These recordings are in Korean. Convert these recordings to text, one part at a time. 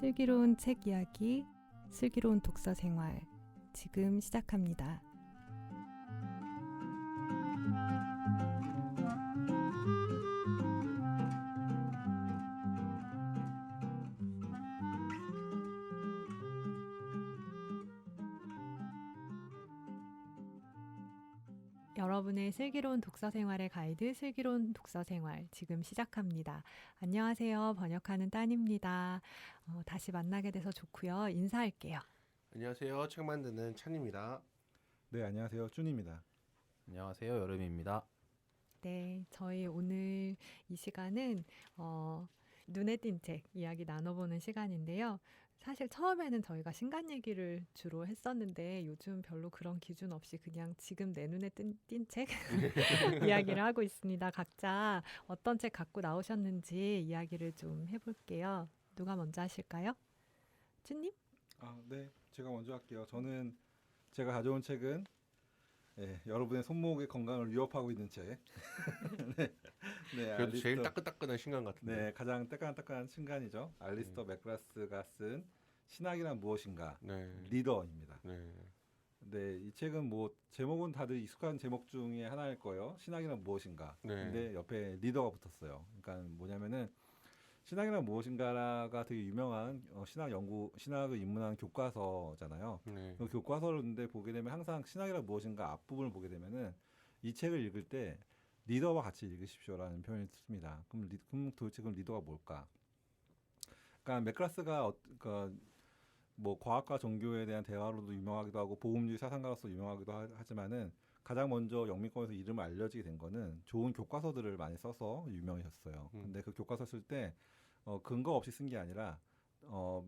슬기로운 책 이야기, 슬기로운 독서 생활 지금 시작합니다. 여러분의 슬기로운 독서 생활의 가이드, 슬기로운 독서 생활 지금 시작합니다. 안녕하세요. 번역하는 따님입니다. 다시 만나게 돼서 좋고요. 인사할게요. 안녕하세요. 책 만드는 찬입니다. 네, 안녕하세요. 준입니다. 안녕하세요. 여름입니다. 네, 저희 오늘 이 시간은 눈에 띈 책 이야기 나눠보는 시간인데요. 사실 처음에는 저희가 신간 얘기를 주로 했었는데 요즘 별로 그런 기준 없이 그냥 지금 내 눈에 띈 책 이야기를 하고 있습니다. 각자 어떤 책 갖고 나오셨는지 이야기를 좀 해볼게요. 누가 먼저 하실까요? 쭈님? 네, 제가 먼저 할게요. 제가 가져온 책은 여러분의 손목의 건강을 위협하고 있는 책. 네, 그래도 제일 따끈따끈한 신간 같은데. 네, 가장 따끈따끈한 신간이죠. 알리스터 맥그라스가 쓴 신학이란 무엇인가 리더입니다. 네, 이 책은 뭐 제목은 다들 익숙한 제목 중에 하나일 거예요. 신학이란 무엇인가. 근데 옆에 리더가 붙었어요. 그러니까 뭐냐면은 신학이란 무엇인가가 되게 유명한 신학을 입문한 교과서잖아요. 그 교과서인데 보게 되면 항상 신학이란 무엇인가 앞부분을 보게 되면은 이 책을 읽을 때 리더와 같이 읽으십시오라는 표현을 씁니다. 그럼 도대체 리더가 뭘까? 그러니까 맥그라스가 뭐 과학과 종교에 대한 대화로도 유명하기도 하고 복음주의 사상가로서 유명하기도 하지만은 가장 먼저 영미권에서 이름을 알려지게 된 거는 좋은 교과서들을 많이 써서 유명해졌어요. 근데 그 교과서 쓸 때 근거 없이 쓴 게 아니라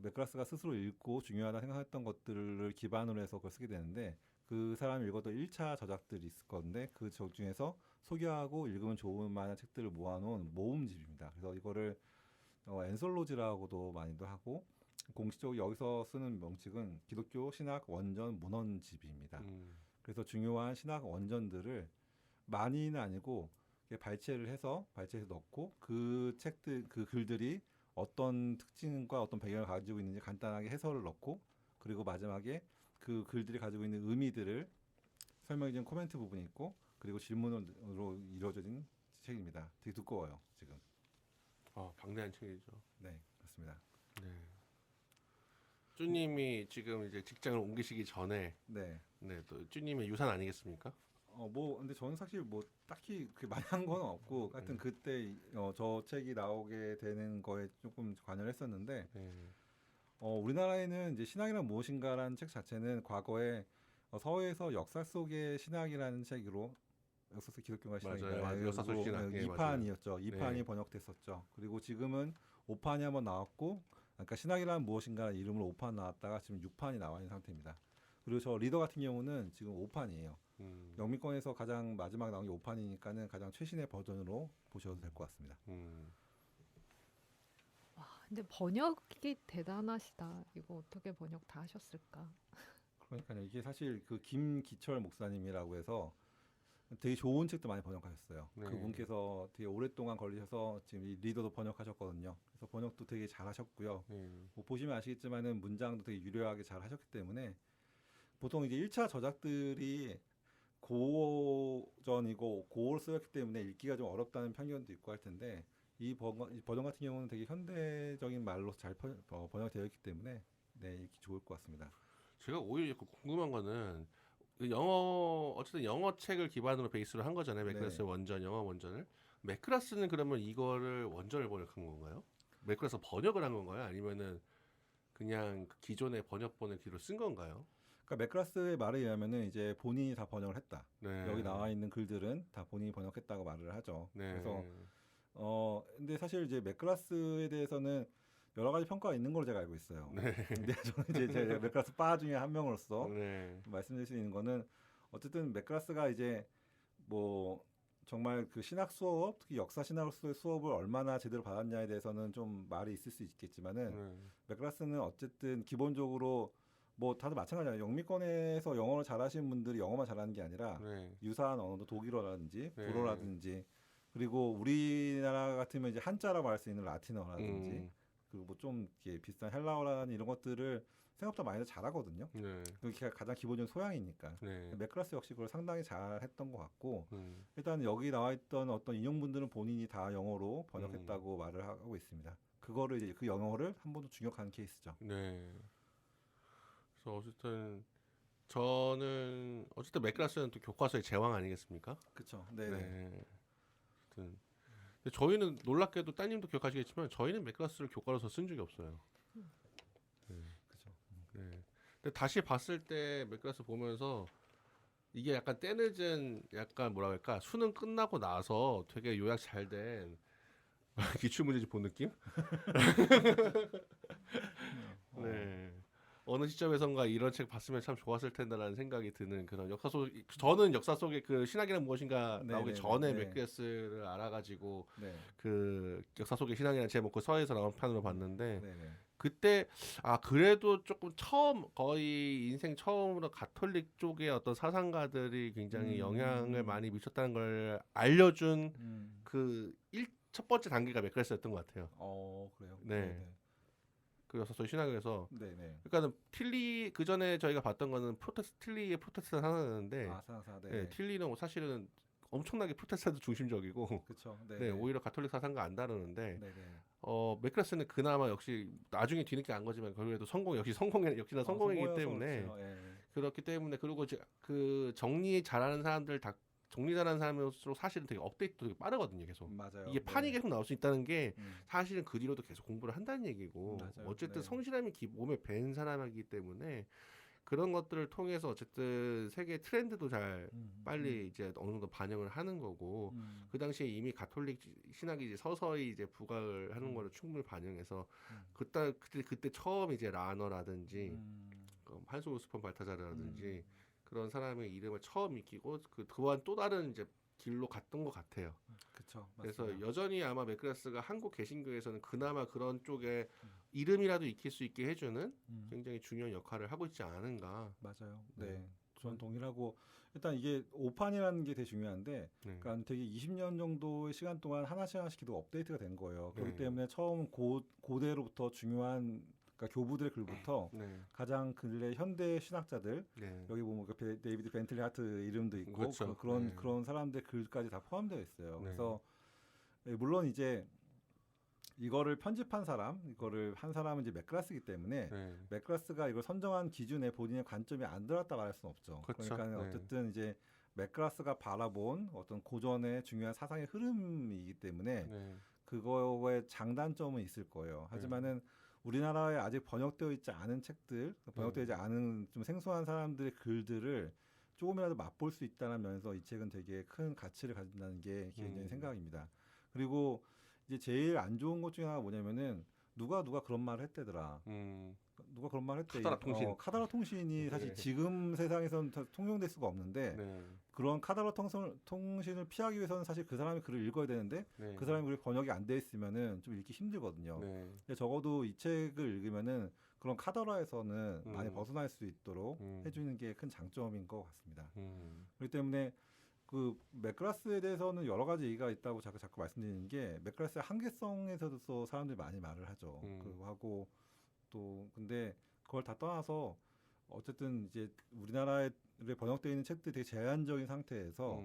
맥그라스가 스스로 읽고 중요하다 생각했던 것들을 기반으로 해서 그걸 쓰게 되는데 그 사람이 읽었던 1차 저작들이 있을 건데 그 중에서 소개하고 읽으면 좋을 만한 책들을 모아놓은 모음집입니다. 그래서 이거를 앤솔로지라고도 많이도 하고 공식적으로 여기서 쓰는 명칭은 기독교 신학 원전 문헌집입니다. 그래서 중요한 신학 원전들을 많이는 아니고 발췌해서 넣고 그 책들, 그 글들이 어떤 특징과 어떤 배경을 가지고 있는지 간단하게 해설을 넣고 그리고 마지막에 그 글들이 가지고 있는 의미들을 설명해주는 코멘트 부분이 있고 그리고 질문으로 이루어진 책입니다. 되게 두꺼워요, 지금. 방대한 책이죠. 네, 그렇습니다. 네. 쭈님이 지금 이제 직장을 옮기시기 전에 또 쭈님의 유산 아니겠습니까? 근데 저는 사실 딱히 많이 한 건 없고 하여튼 그때 저 책이 나오게 되는 거에 조금 관여를 했었는데 우리나라에는 이제 신학이란 무엇인가라는 책 자체는 과거에 서해에서 역사 속의 신학이라는 책으로 역사 속 기독교가 신학인가요? 역사 속 신학 2판이었죠. 2판이 번역됐었죠. 그리고 지금은 5판이 한번 나왔고 그러니까 신학이란 무엇인가라는 이름으로 5판 나왔다가 지금 6판이 나와 있는 상태입니다. 그리고 저 리더 같은 경우는 지금 5판이에요. 영미권에서 가장 마지막 나온 게 5판이니까는 가장 최신의 버전으로 보셔도 될 것 같습니다. 와, 근데 번역이 대단하시다. 이거 어떻게 번역 다 하셨을까? 그러니까요. 이게 사실 그 김기철 목사님이라고 해서 되게 좋은 책도 많이 번역하셨어요. 그분께서 되게 오랫동안 걸리셔서 지금 이 리더도 번역하셨거든요. 그래서 번역도 되게 잘하셨고요. 뭐 보시면 아시겠지만은 문장도 되게 유려하게 잘 하셨기 때문에 보통 이제 1차 저작들이 고전이고 고어로 쓰였기 때문에 읽기가 좀 어렵다는 편견도 있고 할 텐데 이 버전 같은 경우는 되게 현대적인 말로 잘 번역되어 있기 때문에 읽기 좋을 것 같습니다. 제가 오히려 궁금한 거는 어쨌든 영어 책을 기반으로 베이스로 한 거잖아요. 맥그라스 원전, 영어 원전을. 맥그라스는 그러면 이거를 원전을 번역한 건가요? 맥그라스 번역을 한 건가요? 아니면은 그냥 기존의 번역본을 뒤로 쓴 건가요? 그러니까 맥그라스의 말에 의하면은 이제 본인이 다 번역을 했다. 여기 나와 있는 글들은 다 본인이 번역했다고 말을 하죠. 그래서 근데 사실 이제 맥그라스에 대해서는 여러 가지 평가가 있는 걸로 제가 알고 있어요. 근데 저는 이제 제 맥그라스 바 중에 한 명으로서 말씀드릴 수 있는 거는 어쨌든 맥그라스가 이제 뭐 정말 그 신학 수업, 특히 역사 신학으로서의 수업을 얼마나 제대로 받았냐에 대해서는 좀 말이 있을 수 있겠지만은 맥그라스는 어쨌든 기본적으로 뭐 다들 마찬가지예요. 영미권에서 영어를 잘하시는 분들이 영어만 잘하는 게 아니라 유사한 언어도 독일어라든지 불어라든지 그리고 우리나라 같으면 이제 한자라고 할 수 있는 라틴어라든지 그리고 뭐 좀 이렇게 비슷한 헬라어라는 이런 것들을 생각보다 많이들 잘하거든요. 네. 그게 가장 기본적인 소양이니까. 네. 맥클라스 역시 그걸 상당히 잘했던 것 같고 음. 일단 여기 나와 있던 어떤 인용분들은 본인이 다 영어로 번역했다고 말을 하고 있습니다. 그거를 이제 그 영어를 한 번 더 중역하는 케이스죠. 네. 그래서 어쨌든 저는 어쨌든 맥클라스는 또 교과서의 제왕 아니겠습니까? 그렇죠. 네. 네. 어쨌든 근데 저희는 놀랍게도 따님도 기억하시겠지만 저희는 맥클라스를 교과로서 쓴 적이 없어요. 네. 그렇죠. 네. 근데 다시 봤을 때 맥클라스 보면서 이게 약간 때늦은 약간 뭐라 할까 수능 끝나고 나서 되게 요약 잘 된 기출 문제집 본 느낌? 네. 어느 시점에선가 이런 책 봤으면 참 좋았을 텐데라는 생각이 드는 그런 역사 속 저는 역사 속에 그 신학이란 무엇인가 나오기 전에 맥클라스를 알아가지고 네. 그 역사 속의 신학이라는 제목 그 서에서 나온 편으로 봤는데 네네. 그때 그래도 조금 처음 거의 인생 처음으로 가톨릭 쪽의 어떤 사상가들이 굉장히 영향을 많이 미쳤다는 걸 알려준 그 첫 번째 단계가 맥클라스였던 것 같아요. 그래요. 네. 그 역사 속 신학에서 네네. 그러니까는 틸리 그 전에 저희가 봤던 거는 틸리의 프로테스탄트 하나였는데 사상사. 네, 틸리는 사실은 엄청나게 프로테스탄트 중심적이고 그렇죠. 네, 오히려 가톨릭 사상과 안 다루는데 네네. 맥클라스는 그나마 역시 나중에 뒤늦게 안 거지만 그래도 역시나 성공이기 때문에 그렇기 때문에 그리고 이제 그 정리 잘하는 사람들 다 정리 잘하는 사람일수록 사실은 되게 업데이트도 되게 빠르거든요. 계속 맞아요. 이게 판이 계속 나올 수 있다는 게 음. 사실은 그 뒤로도 계속 공부를 한다는 얘기고 맞아요. 어쨌든 네. 성실함이 몸에 밴 사람이기 때문에 그런 것들을 통해서 어쨌든 세계 트렌드도 잘 빨리 이제 어느 정도 반영을 하는 거고 그 당시에 이미 가톨릭 신학이 이제 서서히 이제 부각을 하는 거를 충분히 반영해서 그때 처음 이제 라너라든지 한솔 우스폰 발타자르라든지 그런 사람의 이름을 처음 익히고 그 또한 또 다른 이제 길로 갔던 것 같아요. 그렇죠. 그래서 여전히 아마 맥클라스가 한국 개신교에서는 그나마 그런 쪽에 이름이라도 익힐 수 있게 해주는 굉장히 중요한 역할을 하고 있지 않은가. 맞아요. 네. 전 동일하고 일단 이게 오판이라는 게 되게 중요한데 그러니까 되게 20년 정도의 시간 동안 하나씩 계속 업데이트가 된 거예요. 그렇기 때문에 처음 고대로부터 중요한 그러니까 교부들의 글부터 가장 근래 현대 신학자들 여기 보면 데이비드 벤틀리 하트 이름도 있고 그렇죠. 그런 사람들 글까지 다 포함되어 있어요. 그래서 물론 이제 이거를 편집한 이거를 한 사람은 이제 맥클라스이기 때문에 맥클라스가 이걸 선정한 기준에 본인의 관점이 안 들어갔다 말할 수는 없죠. 그렇죠. 그러니까 어쨌든 이제 맥클라스가 바라본 어떤 고전의 중요한 사상의 흐름이기 때문에 그거에 장단점은 있을 거예요. 하지만은 우리나라에 아직 번역되어 있지 않은 책들, 번역되지 않은 좀 생소한 사람들의 글들을 조금이라도 맛볼 수 있다는 면에서 이 책은 되게 큰 가치를 가진다는 게 개인적인 생각입니다. 그리고 이제 제일 안 좋은 것 중에 하나가 뭐냐면은 누가 그런 말을 했대더라. 누가 그런 말을 했대. 카다라 통신이 사실 지금 세상에서는 통용될 수가 없는데 그런 카다라 통신을 피하기 위해서는 사실 그 사람이 글을 읽어야 되는데 그 사람이 글이 번역이 안 돼 있으면은 좀 읽기 힘들거든요. 근데 적어도 이 책을 읽으면은 그런 카더라에서는 많이 벗어날 수 있도록 해주는 게 큰 장점인 것 같습니다. 그렇기 때문에 그 맥클라스에 대해서는 여러 가지 얘기가 있다고 자꾸 말씀드리는 게 맥클라스의 한계성에서도 사람들이 많이 말을 하죠. 그리고 하고 또 근데 그걸 다 떠나서 어쨌든 이제 우리나라에 번역되어 있는 책들이 되게 제한적인 상태에서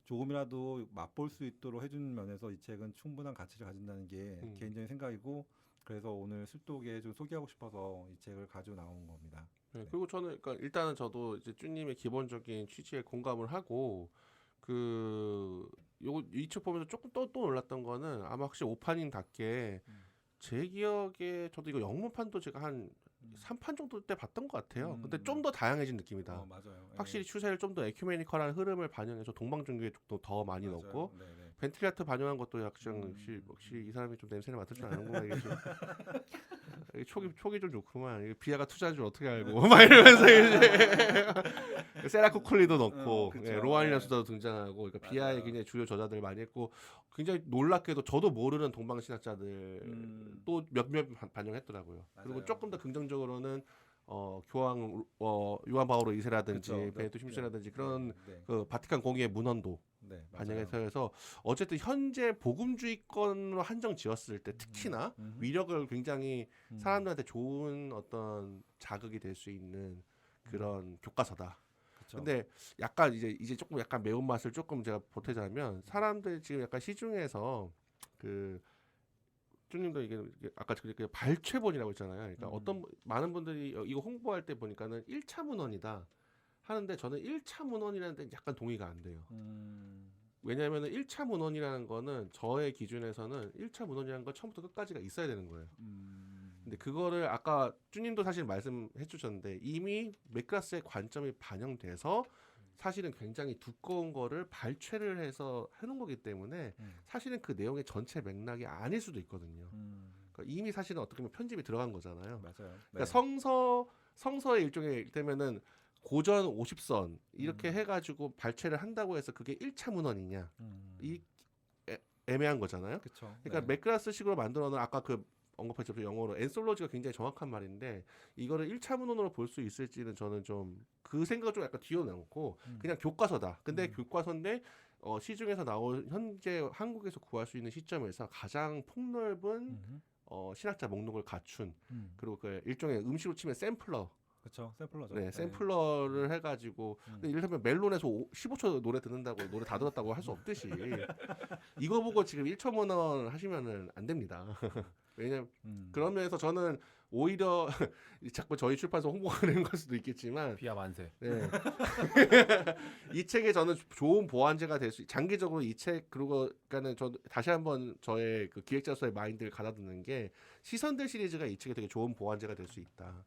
조금이라도 맛볼 수 있도록 해주는 면에서 이 책은 충분한 가치를 가진다는 게 개인적인 생각이고 그래서 오늘 술독에 좀 소개하고 싶어서 이 책을 가지고 나온 겁니다. 그리고 저는 그러니까 일단은 저도 이제 쭈님의 기본적인 취지에 공감을 하고 이 책 보면서 조금 또 놀랐던 거는 아마 확실히 오판인답게 제 기억에 저도 이거 영문판도 제가 한 3판 정도 때 봤던 것 같아요. 근데 좀 더 다양해진 느낌이다. 맞아요. 확실히 추세를 좀 더 에큐메니컬한 흐름을 반영해서 동방종교의 쪽도 더 많이 넣었고 벤틀리아트 반영한 것도 역시 이 사람이 좀 냄새를 맡을 줄 아는구나. 이게 촉이 좀 좋구만. 비아가 투자한 줄 어떻게 알고 막 이러면서 이제 세라쿠쿨리도 넣고 로안이라스도 등장하고 그러니까 비아의 굉장히 주요 저자들 많이 했고 굉장히 놀랍게도 저도 모르는 동방신학자들 또 몇몇 반영했더라고요. 그리고 조금 더 긍정적으로는 교황 요한 바오로 2세라든지 베네토 16세라든지 그런 그 바티칸 공의의 문헌도 네, 맞아요. 반영해서 해서 어쨌든 현재 복음주의권으로 한정 지었을 때 특히나 위력을 굉장히 사람들한테 좋은 어떤 자극이 될 수 있는 그런 교과서다. 그쵸. 근데 약간 이제 조금 약간 매운맛을 조금 제가 보태자면 사람들 지금 약간 시중에서 그 쭈님도 이게 아까 그렇게 발췌본이라고 했잖아요. 그러니까 어떤 많은 분들이 이거 홍보할 때 보니까는 1차 문헌이다 하는데 저는 1차 문헌이라는 데 약간 동의가 안 돼요. 왜냐하면 1차 문헌이라는 거는 저의 기준에서는 1차 문헌이라는 건 처음부터 끝까지가 있어야 되는 거예요. 근데 그거를 아까 쭈님도 사실 말씀해 주셨는데 이미 맥그라스의 관점이 반영돼서 사실은 굉장히 두꺼운 거를 발췌를 해서 해놓은 거기 때문에 사실은 그 내용의 전체 맥락이 아닐 수도 있거든요. 그러니까 이미 사실은 어떻게 보면 편집이 들어간 거잖아요. 맞아요. 그러니까 네. 성서의 일종의 되면은 고전 50선 이렇게 해가지고 발췌를 한다고 해서 그게 1차 문헌이냐 이 애매한 거잖아요. 그쵸. 그러니까 네. 맥그라스식으로 만들어 놓은 아까 그 언급하셨죠 영어로 엔솔로지가 굉장히 정확한 말인데 이거를 1차 문헌으로 볼 수 있을지는 저는 좀 그 생각을 좀 약간 뒤어놓고 그냥 교과서다. 근데 교과서인데 시중에서 나온 현재 한국에서 구할 수 있는 시점에서 가장 폭넓은 신학자 목록을 갖춘 그리고 그 일종의 음식으로 치면 샘플러 그쵸. 샘플러죠. 네, 샘플러를 해가지고 근데 이를테면 멜론에서 15초 노래 듣는다고 노래 다 들었다고 할 수 없듯이 이거 보고 지금 1초 문헌 하시면은 안 됩니다. 왜냐면 그런 면에서 저는 오히려 자꾸 저희 출판사 홍보하는 걸 수도 있겠지만 비하 만세. 네. 이 책에 저는 좋은 보완제가 될 수 장기적으로 이 책 그리고 그러니까는 저 다시 한번 저의 그 기획자로서의 마인드를 가다듬는 게 시선들 시리즈가 이 책에 되게 좋은 보완제가 될 수 있다.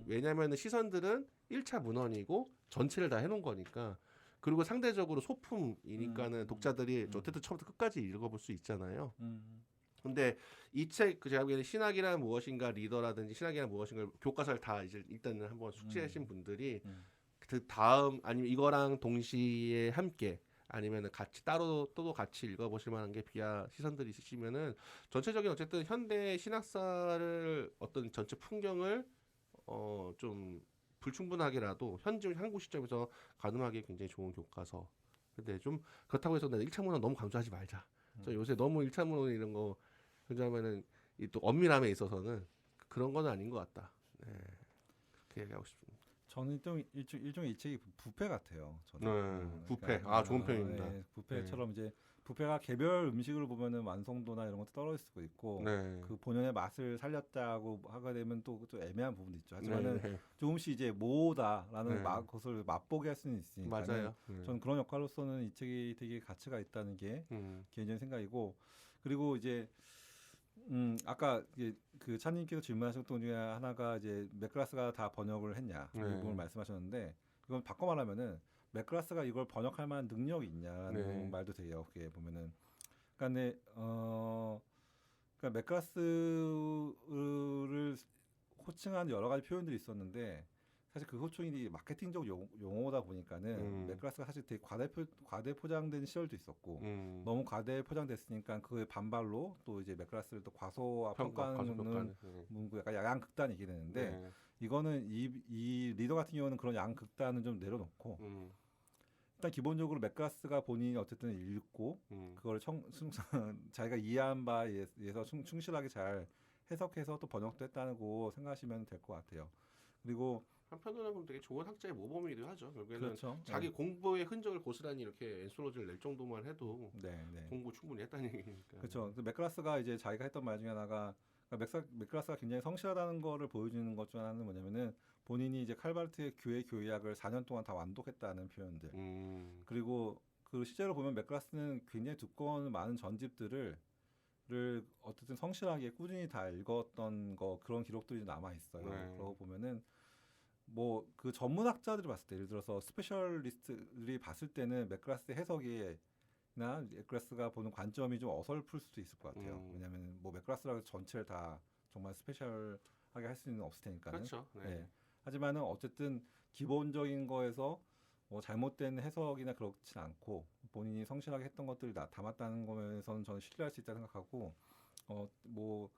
왜냐하면 시선들은 1차 문헌이고 전체를 다 해놓은 거니까 그리고 상대적으로 소품이니까는 독자들이 어쨌든 처음부터 끝까지 읽어볼 수 있잖아요. 근데 이 책 그 제가 보기에는 신학이란 무엇인가 리더라든지 신학이란 무엇인가 교과서를 다 이제 일단은 한번 숙지하신 분들이 그 다음 아니면 이거랑 동시에 함께 아니면은 같이 따로 또 같이 읽어보실 만한 게 비하 시선들이 있으시면은 전체적인 어쨌든 현대 신학사를 어떤 전체 풍경을 좀 불충분하게라도 현재 한국 시점에서 가늠하기 굉장히 좋은 교과서. 근데 좀 그렇다고 해서 내가 1차 문헌 너무 강조하지 말자. 저 요새 너무 1차 문헌 이런 거 강조하면은 이 또 엄밀함에 있어서는 그런 건 아닌 것 같다. 네. 그렇게 얘기하고 싶습니다. 저는 일종의 이 책이 부패 같아요. 저는. 네, 부패. 그러니까, 좋은 표현입니다. 네, 부패처럼 이제 부패가 개별 음식을 보면은 완성도나 이런 것도 떨어질 수도 있고 네. 그 본연의 맛을 살렸다고 하게 되면 또 애매한 부분도 있죠. 하지만은 네. 조금씩 이제 모호다라는 네. 것을 맛보게 할 수는 있으니까. 맞아요. 저는 그런 역할로서는 이 책이 되게 가치가 있다는 게 개인적인 생각이고 그리고 이제 아까 그 찬님께서 질문하신 것 중에 하나가 이제 맥그라스가 다 번역을 했냐 이 부분을 말씀하셨는데 이건 바꿔 말하면은 맥그라스가 이걸 번역할 만한 능력이 있냐는 말도 돼요. 그게 보면은 그러니까 그러니까 맥그라스를 호칭한 여러 가지 표현들이 있었는데 사실 그 호칭이 마케팅적 용어다 보니까는 맥그라스가 사실 되게 과대 포장된 시절도 있었고 너무 과대 포장됐으니까 그의 반발로 또 이제 맥그라스를 또 과소와 평가하는 문구 약간 양극단이 있게 되는데 이거는 이 리더 같은 경우는 그런 양극단은 좀 내려놓고 일단 기본적으로 맥그라스가 본인이 어쨌든 읽고 그걸 자기가 이해한 바에 의해서 충실하게 잘 해석해서 또 번역도 했다고 생각하시면 될 것 같아요. 그리고 한편으로는 그럼 되게 좋은 학자의 모범이기도 하죠. 결국에는 그렇죠. 자기 공부의 흔적을 고스란히 이렇게 엔솔로지를 낼 정도만 해도 공부 충분히 했다는 얘기니까. 그렇죠. 맥그라스가 이제 자기가 했던 말 중에 하나가 맥그라스가 굉장히 성실하다는 거를 보여주는 것 중 하나는 뭐냐면은 본인이 이제 칼바르트의 교회 교약을 4년 동안 다 완독했다는 표현들. 그리고 그 실제로 보면 맥그라스는 굉장히 두꺼운 많은 전집들을 어쨌든 성실하게 꾸준히 다 읽었던 그런 기록들이 남아 있어요. 그러고 보면은 뭐 그 전문학자들이 봤을 때 예를 들어서 스페셜리스트들이 봤을 때는 맥그라스의 해석이나 맥그라스가 보는 관점이 좀 어설플 수도 있을 것 같아요. 왜냐하면 뭐 맥그라스라고 전체를 다 정말 스페셜하게 할 수는 없을 테니까는. 그렇죠. 네. 하지만은 어쨌든 기본적인 거에서 뭐 잘못된 해석이나 그렇진 않고 본인이 성실하게 했던 것들이 담았다는 거에서는 저는 신뢰할 수 있다고 생각하고 뭐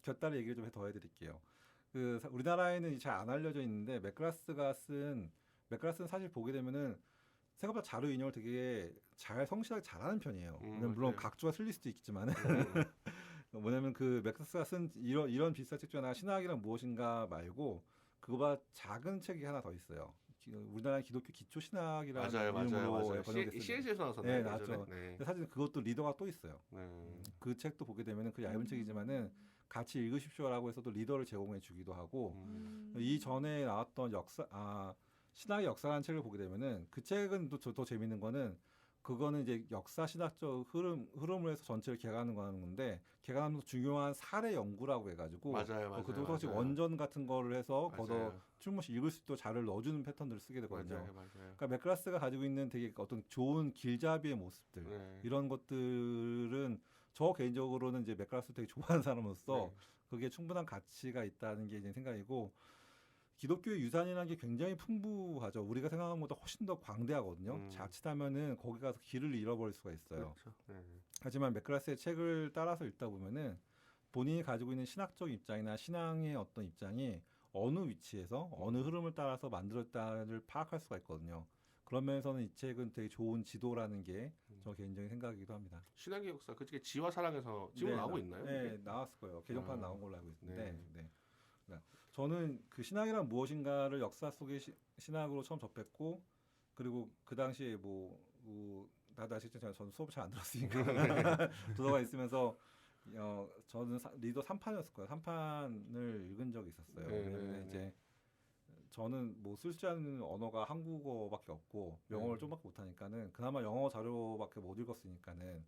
곁다리 얘기를 좀 더 해드릴게요. 우리나라에는 잘 안 알려져 있는데 맥그라스는 사실 보게 되면은 생각보다 자료 인용을 되게 잘 성실하게 잘하는 편이에요. 물론 맞아요. 각주가 틀릴 수도 있겠지만은 뭐냐면 그 맥크라스가 쓴 이런 비슷한 책 중에 하나가 신학이란 무엇인가 말고 그거보다 작은 책이 하나 더 있어요. 우리나라 기독교 기초 신학이라는 이름으로 번역됐어요. CS에서 나왔었나요? 네, 나왔죠. 네. 사실 그것도 리더가 또 있어요. 네. 그 책도 보게 되면은 그 얇은 책이지만은 같이 읽으십시오라고 해서도 리더를 제공해 주기도 하고 이 전에 나왔던 신학의 역사라는 책을 보게 되면은 그 책은 더 재밌는 거는 그거는 이제 역사 신학적 흐름을 해서 전체를 개관하는 건데 개관하면서 중요한 사례 연구라고 해가지고 맞아요. 그것도 혹시 원전 같은 거를 해서 걷어 충분히 읽을 수 있도록 자료를 넣어주는 패턴들을 쓰게 되거든요. 맞아요. 그러니까 맥크라스가 가지고 있는 되게 어떤 좋은 길잡이의 모습들 이런 것들은 저 개인적으로는 이제 맥크라스 되게 좋아하는 사람으로서 그게 충분한 가치가 있다는 게 제 생각이고 기독교의 유산이라는 게 굉장히 풍부하죠. 우리가 생각하는 것보다 훨씬 더 광대하거든요. 자칫하면은 거기 가서 길을 잃어버릴 수가 있어요. 그렇죠. 하지만 맥크라스의 책을 따라서 읽다 보면은 본인이 가지고 있는 신학적 입장이나 신앙의 어떤 입장이 어느 위치에서 어느 흐름을 따라서 만들었다를 파악할 수가 있거든요. 그런 면에서는 이 책은 되게 좋은 지도라는 게 저 개인적인 생각이기도 합니다. 신학의 역사, 그 책이 지와 사랑에서 지금 나오고 있나요? 네, 나왔을 거예요. 개정판 나온 걸로 알고 있는데. 그러니까 저는 그 신학이란 무엇인가를 역사 속의 신학으로 처음 접했고 그리고 그 당시에 다들 아시겠지만 저는 수업을 잘 안 들었으니까 도서관 있으면서 저는 리더 3판이었을 거예요. 3판을 읽은 적이 있었어요. 왜냐면 이제 저는 쓸 줄 아는 언어가 한국어밖에 없고 영어를 좀밖에 못하니까는 그나마 영어 자료밖에 못 읽었으니까는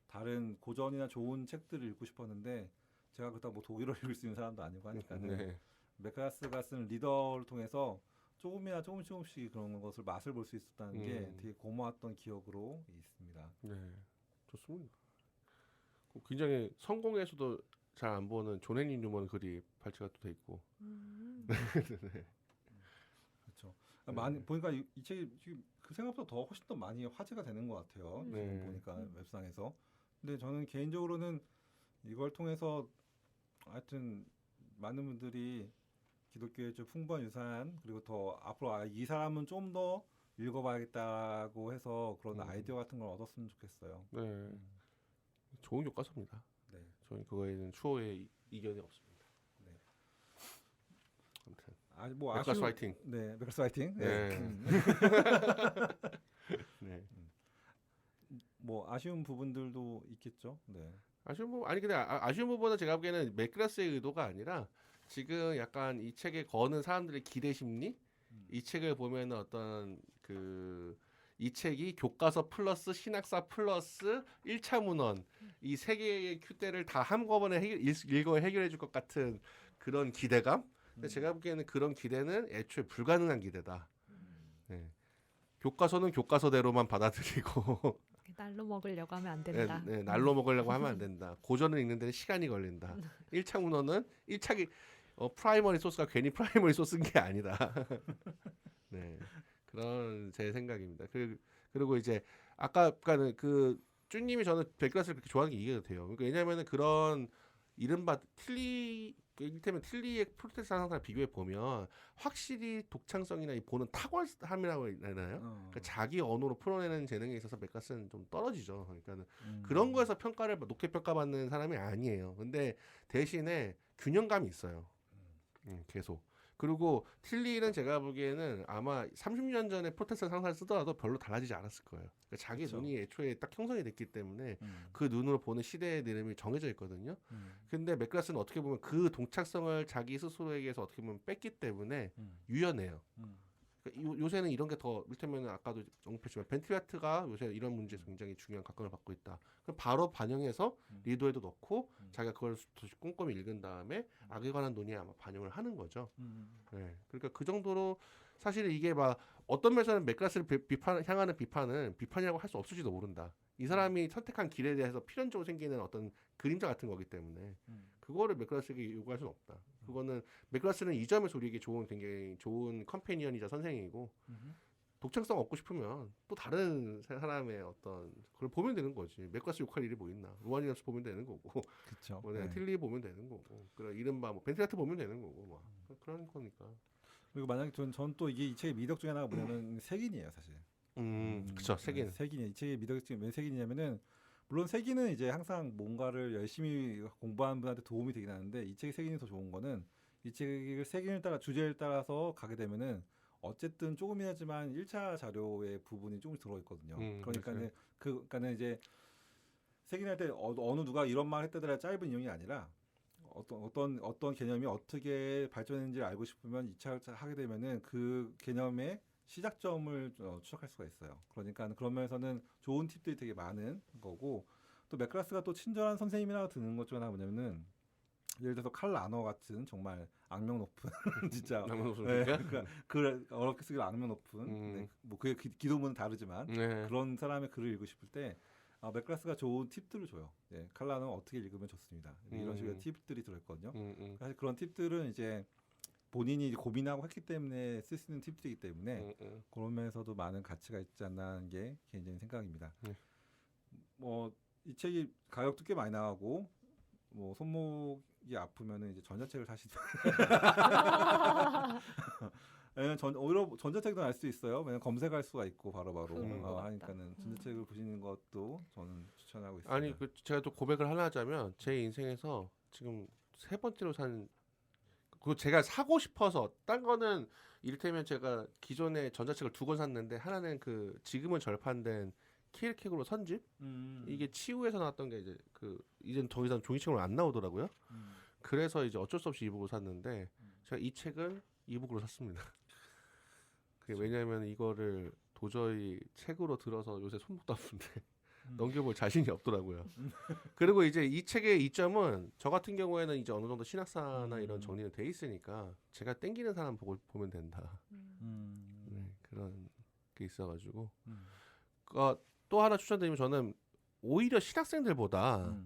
다른 고전이나 좋은 책들을 읽고 싶었는데 제가 그렇다고 독일어 읽을 수 있는 사람도 아니고 하니까는 맥크라스가 쓴 리더를 통해서 조금씩 그런 것을 맛을 볼 수 있었다는 게 되게 고마웠던 기억으로 있습니다. 네, 좋습니다. 굉장히 성공에서도 잘 안 보는 존 헨리 뉴먼 글이 발췌가 또 돼 있고. 그렇죠. 많이 보니까 이 책이 그 생각보다 더 훨씬 더 많이 화제가 되는 것 같아요. 지금 보니까 웹상에서. 근데 저는 개인적으로는 이걸 통해서 하여튼 많은 분들이 기독교의 좀 풍부한 유산 그리고 더 앞으로 이 사람은 좀 더 읽어봐야겠다고 해서 그런 아이디어 같은 걸 얻었으면 좋겠어요. 네, 좋은 교과서입니다. 네, 저희 그거에는 추호의 이견이 없습니다. 네. 아무튼 맥크라스 화이팅. 네, 맥크라스 화이팅. 네. 네. 아쉬운 부분들도 있겠죠. 네. 아쉬운 부분 근데 아쉬운 부분은 제가 보기에는 맥크라스의 의도가 아니라 지금 약간 이 책에 거는 사람들의 기대 심리, 이 책을 보면은 어떤 이 책이 교과서 플러스 신학사 플러스 1차 문헌 이 세 개의 큐대를 다 한꺼번에 읽어 해결해 줄 것 같은 그런 기대감. 근데 제가 보기에는 그런 기대는 애초에 불가능한 기대다. 네. 교과서는 교과서대로만 받아들이고 날로 먹으려고 하면 안 된다. 네, 날로 먹으려고 하면 안 된다. 고전을 읽는 데는 시간이 걸린다. 1차 문헌은 1차기 프라이머리 소스가 괜히 프라이머리 소스인 게 아니다. 네, 그런 제 생각입니다. 그리고 이제 아까는 쭈님이 저는 맥크라스를 그렇게 좋아하는 게 이해가 돼요. 그러니까 왜냐하면은 그런 이른바 이를테면 틸리의 프로테스탄트 상사랑 비교해 보면 확실히 독창성이나 이 보는 탁월함이라고 해야 되나요? 그러니까 자기 언어로 풀어내는 재능에 있어서 맥크라스는 좀 떨어지죠. 그러니까 그런 거에서 평가를 높게 평가받는 사람이 아니에요. 근데 대신에 균형감이 있어요. 계속. 그리고 틸리는 제가 보기에는 아마 30년 전에 프로테스탄트 상사를 쓰더라도 별로 달라지지 않았을 거예요. 그러니까 자기 그쵸. 눈이 애초에 딱 형성이 됐기 때문에 그 눈으로 보는 시대의 느낌이 정해져 있거든요. 근데 맥크라스는 어떻게 보면 그 동착성을 자기 스스로에게서 어떻게 보면 뺐기 때문에 유연해요. 그러니까 요새는 이런 게 더 이를테면 아까도 언급했지만 벤트리아트가 요새 이런 문제에서 굉장히 중요한 각광을 받고 있다. 그럼 바로 반영해서 리더에도 넣고 자기가 그걸 꼼꼼히 읽은 다음에 악에 관한 논의에 아마 반영을 하는 거죠. 네. 그러니까 그 정도로 사실 이게 막 어떤 면에서는 맥크라스를 향하는 비판은 비판이라고 할 수 없을지도 모른다. 이 사람이 선택한 길에 대해서 필연적으로 생기는 어떤 그림자 같은 거기 때문에 그거를 맥크라스에게 요구할 수는 없다. 그거는 맥크라스는 이 점에서 우리에게 굉장히 좋은 컴패니언이자 선생이고 독창성 얻고 싶으면 또 다른 사람의 어떤 그걸 보면 되는 거지. 맥크라스 욕할 일이 뭐 있나? 루아니너스 보면 되는 거고, 그렇죠. 틸리 보면 되는 거고, 그런 이른바 벤트리아트 보면 되는 거고, 그런 거니까. 그리고 만약에 전 또 이 책의 미덕 중에 하나가 뭐냐면 색인이에요, 사실. 그쵸. 색인. 색인이 이 책의 미덕이 왜 색인이냐면은 물론 색인은 이제 항상 뭔가를 열심히 공부하는 분한테 도움이 되긴 하는데 이 책의 색인이 더 좋은 거는 이 책의 색인을 따라 주제를 따라서 가게 되면은 어쨌든 조금이나지만 1차 자료의 부분이 조금 들어 있거든요. 그러니까는 그러니까는 이제 색인할 때 어느 누가 이런 말 했다더라 짧은 인용이 아니라 어떤 개념이 어떻게 발전했는지를 알고 싶으면 2차 하게 되면은 그 개념의 시작점을 추적할 수가 있어요. 그러니까 그런 면에서는 좋은 팁들이 되게 많은 거고 또 맥클라스가 또 친절한 선생님이라고 드는 것 중 하나가 뭐냐면은 예를 들어서 칼 라너 같은 정말 악명 높은 진짜 그러니까 그 어렵게 쓰기로 악명 높은 네, 뭐 그게 기도문은 다르지만 그런 사람의 글을 읽고 싶을 때 맥클라스가 좋은 팁들을 줘요. 네, 칼 라너는 어떻게 읽으면 좋습니다. 이런 식의 팁들이 들어있거든요. 사실 그런 팁들은 이제 본인이 고민하고 했기 때문에 쓸 수 있는 팁들이기 때문에 그런 면에서도 많은 가치가 있지 않나 하는 게 개인적인 생각입니다. 뭐 이 책이 가격도 꽤 많이 나가고 뭐 손목이 아프면은 이제 전자책을 사시든 오히려 전자책도 알 수 있어요. 왜냐면 검색할 수가 있고 바로바로 하니까는 전자책을 보시는 것도 저는 추천하고 있습니다. 아니 제가 또 고백을 하나 하자면 제 인생에서 지금 3번째로 산 그리고 제가 사고 싶어서 딴 거는 이를테면 제가 기존에 전자책을 2권 샀는데 하나는 그 지금은 절판된 키르케고르 선집 이게 치우에서 나왔던 게 이제 그 이젠 더 이상 종이책으로 안 나오더라고요. 그래서 이제 어쩔 수 없이 이북으로 샀는데 제가 이 책을 이북으로 샀습니다. 그게 왜냐하면 이거를 도저히 책으로 들어서 요새 손목도 아픈데 넘겨볼 자신이 없더라고요. 그리고 이제 이 책의 이점은 저 같은 경우에는 이제 어느 정도 신학사나 이런 정리는 돼 있으니까 제가 땡기는 사람 보면 된다. 네, 그런 게 있어가지고 또 하나 추천드리면 저는 오히려 신학생들보다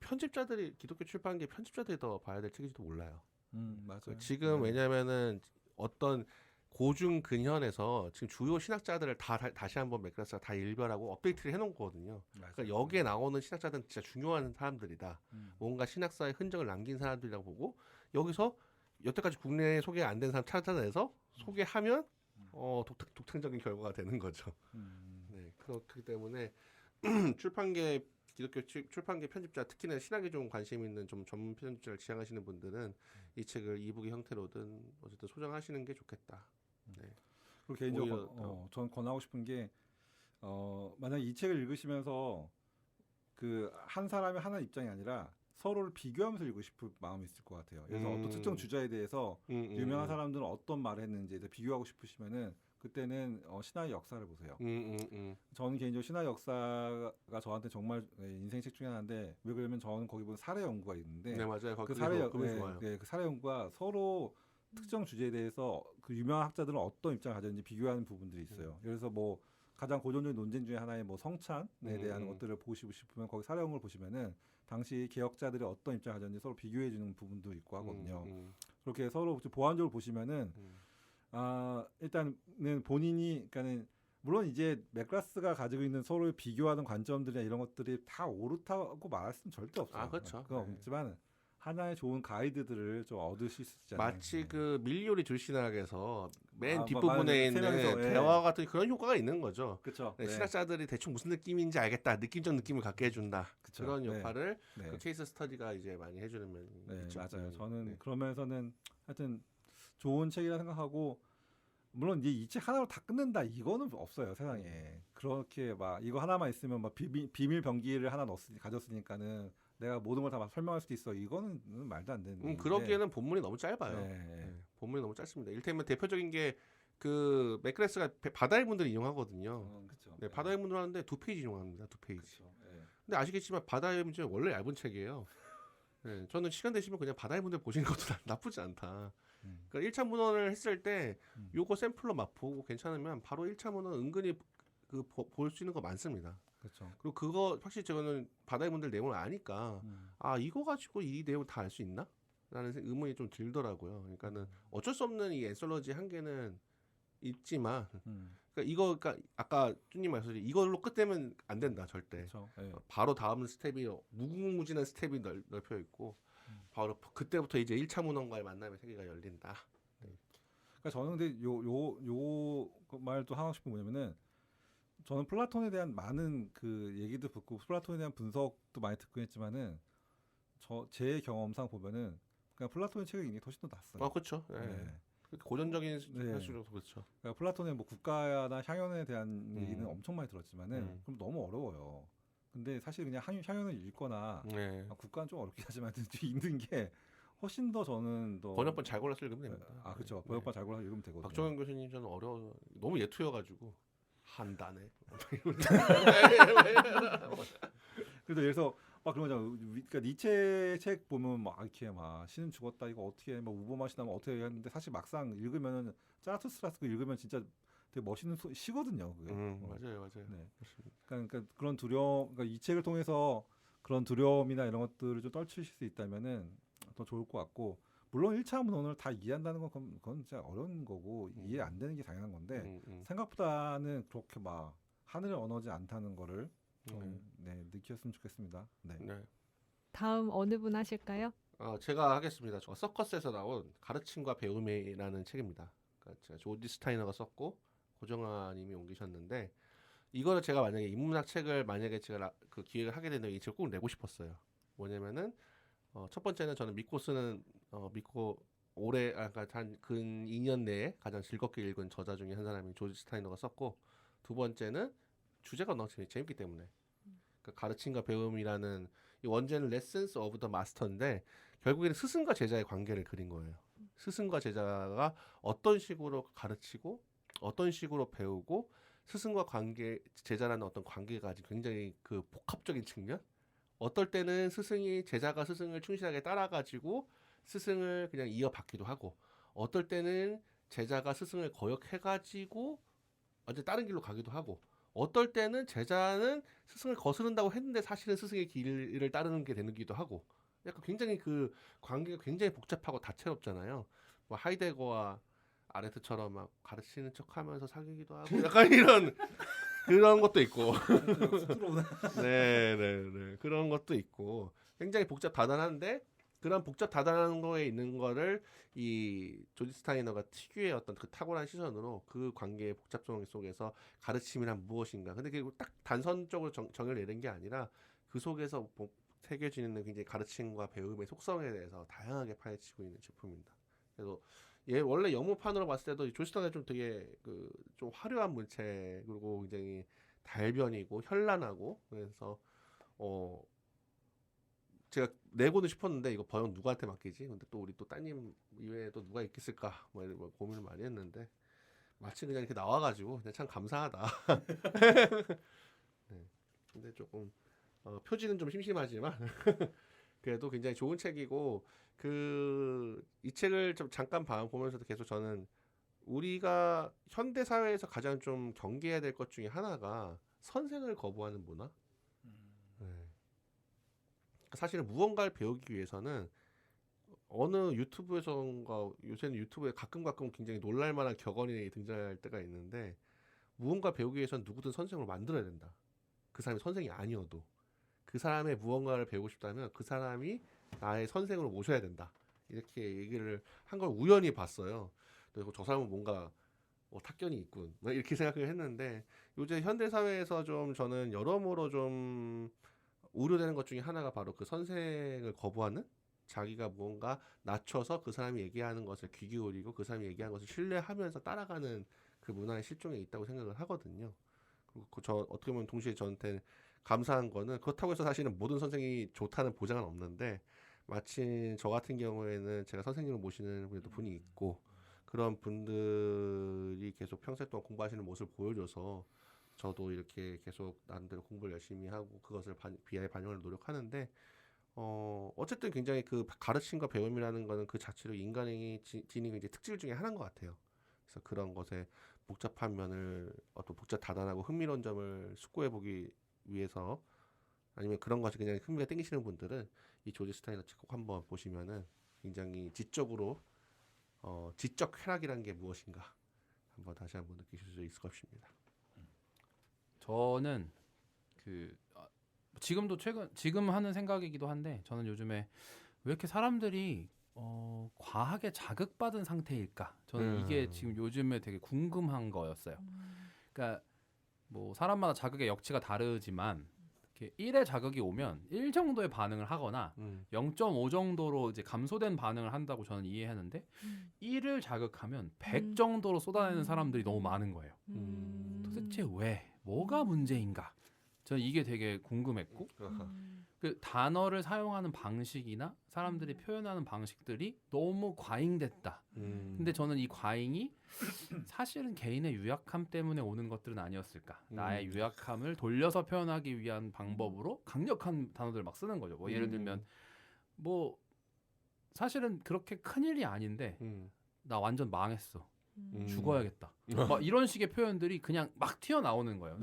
편집자들이 기독교 출판계 편집자들이 더 봐야 될 책인지도 몰라요. 맞아요. 지금 왜냐면은 어떤 고중 근현에서 지금 주요 신학자들을 다시 한번 맥클라스가 다 일별하고 업데이트를 해놓은 거거든요. 그러니까 여기에 나오는 신학자들은 진짜 중요한 사람들이다. 뭔가 신학사의 흔적을 남긴 사람들이라고 보고 여기서 여태까지 국내에 소개 안 된 사람 찾아내서 소개하면 독창적인 결과가 되는 거죠. 네, 그렇기 때문에 출판계 기독교 출판계 편집자 특히나 신학에 좀 관심 있는 좀 전문 편집자를 지향하시는 분들은 이 책을 이북의 형태로든 어쨌든 소장하시는 게 좋겠다. 네. 그리고 개인적으로 전 권하고 싶은 게 만약 이 책을 읽으시면서 그 한 사람이 하나의 입장이 아니라 서로를 비교하면서 읽고 싶은 마음이 있을 것 같아요. 그래서 어떤 특정 주자에 대해서 유명한 사람들은 어떤 말을 했는지 비교하고 싶으시면은 그때는 신화의 역사를 보세요. 저는 개인적으로 신화의 역사가 저한테 정말 인생 책 중에 하나인데 왜 그러면 저는 거기 보면 사례 연구가 있는데 네 맞아요. 그 사례 좋아요. 그 사례 연구가 서로 특정 주제에 대해서 그 유명한 학자들은 어떤 입장을 가졌는지 비교하는 부분들이 있어요. 그래서 뭐 가장 고전적인 논쟁 중에 하나의 뭐 성찬에 대한 것들을 보시고 싶으면 거기 사례 연구를 보시면은 당시 개혁자들이 어떤 입장을 가졌는지 서로 비교해 주는 부분도 있고 하거든요. 그렇게 서로 보완적으로 보시면은 일단은 본인이 그러니까는 물론 이제 맥클라스가 가지고 있는 서로의 비교하는 관점들이나 이런 것들이 다 옳다고 말할 수는 절대 없어요. 그렇죠. 그건 없지만 하나의 좋은 가이드들을 좀 얻으실 수 있지 않나요? 마치 그 밀리오리 줄신학에서 맨 뒷부분에 있는 세면서, 대화 같은 그런 효과가 있는 거죠. 그렇죠. 네, 신학자들이 대충 무슨 느낌인지 알겠다. 느낌적 느낌을 갖게 해준다. 그쵸. 그런 역할을 네. 그 케이스 스터디가 이제 많이 해주는 면이 있죠. 맞아요. 저는 그러면서는 하여튼 좋은 책이라 생각하고 물론 이 책 하나로 다 끝낸다 이거는 없어요 세상에. 그렇게 막 이거 하나만 있으면 막 비밀 병기를 하나 가졌으니까는 내가 모든 걸 다 설명할 수도 있어. 이거는 말도 안 되는. 그러기에는 본문이 너무 짧아요. 네, 본문이 너무 짧습니다. 이를테면 대표적인 게 그 맥클래스가 바다의 문들을 이용하거든요. 그쵸. 네, 바다의 문을 하는데 2페이지 이용합니다. 2페이지. 그쵸. 근데 아시겠지만 바다의 문은 원래 얇은 책이에요. 네, 저는 시간 되시면 그냥 바다의 문들 보시는 것도 나쁘지 않다. 그러니까 1차 문헌을 했을 때 요거 샘플로 맛보고 괜찮으면 바로 1차 문헌 은근히 그 볼 수 있는 거 많습니다. 그렇죠. 그리고 그거 확실히 저는 바다의 문들 내용을 아니까 이거 가지고 이 내용 다 알 수 있나? 라는 의문이 좀 들더라고요. 그러니까는 어쩔 수 없는 이 앤솔러지 한계는 있지만 그러니까 아까 쭈님 말씀하신 이걸로 끝내면 안 된다 절대. 그렇죠. 바로 다음 스텝이 무궁무진한 스텝이 넓혀 있고 바로 그때부터 이제 1차 문헌과의 만남의 세계가 열린다. 네. 그러니까 저는 근데 요 말도 하고 싶은 게 뭐냐면은 저는 플라톤에 대한 많은 그 얘기도 듣고 플라톤에 대한 분석도 많이 듣고 했지만은 제 경험상 보면은 그냥 플라톤의 책을 읽는 게 훨씬 더 낫어요. 그렇죠. 네. 네. 고전적인 네. 할수록 그렇죠. 그러니까 플라톤의 뭐 국가나 향연에 대한 얘기는 음. 엄청 많이 들었지만은 그럼 너무 어려워요. 근데 사실 그냥 향연을 읽거나 네. 국가는 좀 어렵긴 하지만 읽는 게 훨씬 더 저는 더 번역본 잘 골라서 읽으면 됩니다. 그렇죠. 번역본 잘 골라서 읽으면 되거든요. 박정현 교수님 저는 너무 예투여가지고 한 단에. 그래서 막 그런 거잖아. 그러니까 니체 책 보면 막 이렇게 막 신은 죽었다 이거 어떻게 막 우버 맛이 나면 어떻게 했는데 사실 막상 읽으면은 짜투스라스 읽으면 진짜 되게 멋있는 시거든요. 그게. 맞아요. 네. 그러니까 그런 두려움, 그러니까 이 책을 통해서 그런 두려움이나 이런 것들을 좀 떨치실 수 있다면은 더 좋을 것 같고, 물론 1차 문헌을 다 이해한다는 건 그건 진짜 어려운 거고 이해 안 되는 게 당연한 건데 생각보다는 그렇게 막 하늘을 언어지 않다는 거를 느꼈으면 좋겠습니다. 네. 다음 어느 분 하실까요? 제가 하겠습니다. 저 서커스에서 나온 가르침과 배움이라는 책입니다. 그러니까 제가 조지 스타이너가 썼고 고정아님이 옮기셨는데, 이거를 제가 만약에 인문학 책을 만약에 제가 그 기획을 하게 된다면 이 책을 꼭 내고 싶었어요. 뭐냐면은 첫 번째는 저는 믿고 올해 그러니까 근 2년 내에 가장 즐겁게 읽은 저자 중에 한 사람이 조지 스타이너가 썼고, 두 번째는 주제가 너무 재밌기 때문에. 그러니까 가르침과 배움이라는 이 원제는 Lessons of the Master인데 결국에는 스승과 제자의 관계를 그린 거예요. 스승과 제자가 어떤 식으로 가르치고 어떤 식으로 배우고 스승과 제자라는 어떤 관계가 아직 굉장히 그 복합적인 측면. 어떨 때는 제자가 스승을 충실하게 따라가지고 스승을 그냥 이어받기도 하고, 어떨 때는 제자가 스승을 거역해가지고 완전 다른 길로 가기도 하고, 어떨 때는 제자는 스승을 거스른다고 했는데 사실은 스승의 길을 따르는 게 되기도 하고, 약간 굉장히 그 관계가 굉장히 복잡하고 다채롭잖아요. 뭐 하이데거와 아레트처럼 막 가르치는 척하면서 사귀기도 하고 약간 이런 그런 것도 있고 네 그런 것도 있고 굉장히 복잡다단한데, 그런 복잡다단한 거에 있는 거를 이 조지 스타이너가 특유의 어떤 그 탁월한 시선으로 그 관계의 복잡성 속에서 가르침이란 무엇인가, 근데 그게 딱 단선적으로 정의를 내는 게 아니라 그 속에서 새겨지는 굉장히 가르침과 배움의 속성에 대해서 다양하게 파헤치고 있는 제품입니다. 그래서 원래 영문판으로 봤을 때도 조지 스타이너 좀 되게 좀 화려한 문체, 그리고 굉장히 달변이고 현란하고, 그래서 제가 내고는 싶었는데 이거 번역 누구한테 맡기지? 근데 또 우리 또 따님 이외에 또 누가 있겠을까? 뭐 고민을 많이 했는데 마침 그냥 이렇게 나와가지고 그냥 참 감사하다. 네. 근데 조금 표지는 좀 심심하지만 그래도 굉장히 좋은 책이고, 이 책을 좀 잠깐 보면서도 계속 저는 우리가 현대 사회에서 가장 좀 경계해야 될 것 중에 하나가 선생을 거부하는 문화. 네. 사실은 무언가를 배우기 위해서는 어느 유튜브에선가 요새는 유튜브에 가끔 굉장히 놀랄만한 격언이 등장할 때가 있는데, 무언가 배우기 위해서는 누구든 선생을 만들어야 된다. 그 사람이 선생이 아니어도 그 사람의 무언가를 배우고 싶다면 그 사람이 나의 선생으로 모셔야 된다. 이렇게 얘기를 한 걸 우연히 봤어요. 그리고 저 사람은 뭔가 탁견이 있군, 이렇게 생각을 했는데, 요새 현대 사회에서 좀 저는 여러모로 좀 우려되는 것 중에 하나가 바로 그 선생을 거부하는, 자기가 무언가 낮춰서 그 사람이 얘기하는 것을 귀 기울이고 그 사람이 얘기하는 것을 신뢰하면서 따라가는 그 문화의 실종에 있다고 생각을 하거든요. 그리고 어떻게 보면 동시에 저한테 감사한 거는, 그렇다고 해서 사실은 모든 선생이 좋다는 보장은 없는데, 마침 저 같은 경우에는 제가 선생님을 모시는 분이 있고, 그런 분들이 계속 평생 동안 공부하시는 모습을 보여줘서 저도 이렇게 계속 나름대로 공부를 열심히 하고 그것을 비하에 반영을 노력하는데, 어쨌든 굉장히 그 가르침과 배움이라는 거는 그 자체로 인간이 지닌 이제 특질 중에 하나인 것 같아요. 그래서 그런 것에 복잡한 면을 다단하고 흥미로운 점을 숙고해보기 위해서, 아니면 그런 것이 그냥 흥미가 땡기시는 분들은 이 조지 스타이너 책 꼭 한번 보시면은 굉장히 지적 쾌락이라는 게 무엇인가 다시 한번 느끼실 수 있을 것입니다. 저는 지금 하는 생각이기도 한데, 저는 요즘에 왜 이렇게 사람들이 과하게 자극받은 상태일까? 저는 이게 지금 요즘에 되게 궁금한 거였어요. 그러니까 뭐 사람마다 자극의 역치가 다르지만 이렇게 1의 자극이 오면 1 정도의 반응을 하거나 0.5 정도로 이제 감소된 반응을 한다고 저는 이해하는데 1을 자극하면 100 정도로 쏟아내는 사람들이 너무 많은 거예요. 도대체 왜? 뭐가 문제인가? 저는 이게 되게 궁금했고 그 단어를 사용하는 방식이나 사람들이 표현하는 방식들이 너무 과잉됐다. 근데 저는 이 과잉이 사실은 개인의 유약함 때문에 오는 것들은 아니었을까. 나의 유약함을 돌려서 표현하기 위한 방법으로 강력한 단어들을 막 쓰는 거죠. 뭐 예를 들면 뭐 사실은 그렇게 큰일이 아닌데 나 완전 망했어. 죽어야겠다. 막 이런 식의 표현들이 그냥 막 튀어나오는 거예요.